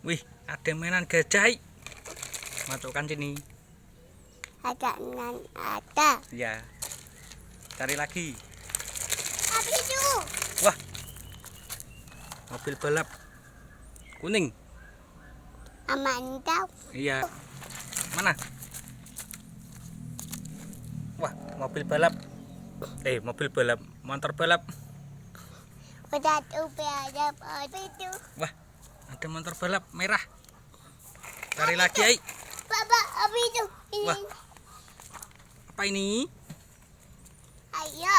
Wih, ada mainan gajah. Masukkan sini. Ada. Ya. Cari lagi. Apa itu? Wah. Mobil balap kuning. Mantap. Iya. Mana? Wah, mobil balap. Mobil balap, motor balap. Udah tuh ada apa itu? Wah, ada motor balap merah. Cari lagi, ay. Bapak, apa itu? Ini. Wah. Apa ini? Ayo.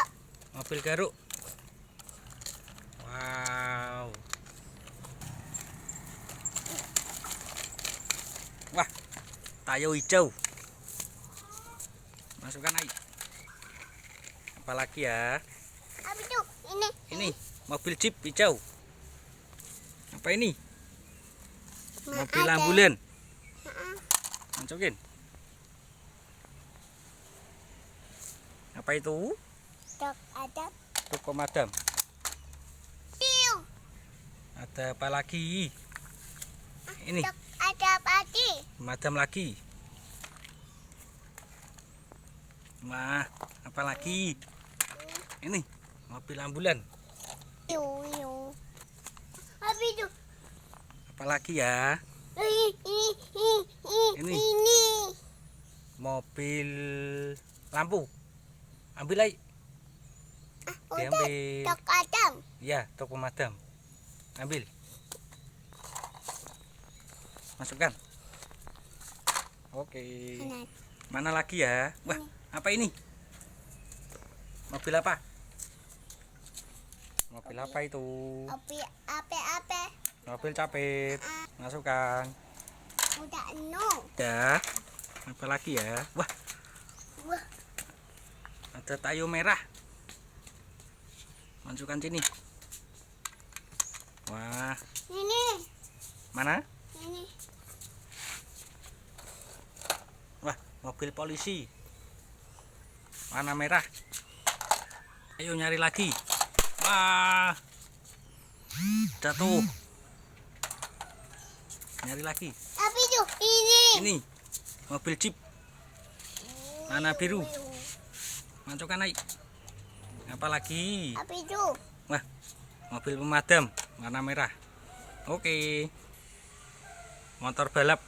Mobil garuk. Wow. Wah, tayo hijau. Masukkan, ay. Apalagi ya? Apa itu? Ini mobil jeep hijau. Apa ini? Mobil ambulan. Masukin. Apa itu? Dok, ada. Truk pemadam. Piu. Ada apa lagi? Ini Dok, ada apa lagi? pemadam lagi. Wah, apa lagi? Ini mobil ambulan. Piu. Apa itu? Apa lagi ya? Ini. Mobil lampu. Ambil, ay. Udah, Diambil. Dok Adam. Ya, truk pemadam. Ambil. Masukkan. Oke. Mana lagi ya? Wah, apa ini? Mobil apa? Mobil apa itu? Apa? Mobil capit. Masukkan. Udah no. Udah. Apa lagi ya? Wah, Wah, ada tayo merah. Masukkan sini. Wah, ini. mana? Ini. Wah, mobil polisi. Warna merah. Ayo nyari lagi. Wah, jatuh. Nyari lagi. Apa itu? Ini. Ini mobil jeep warna biru. Masukkan, naik. Apa lagi? Apa itu? Wah, mobil pemadam warna merah. Oke. Motor balap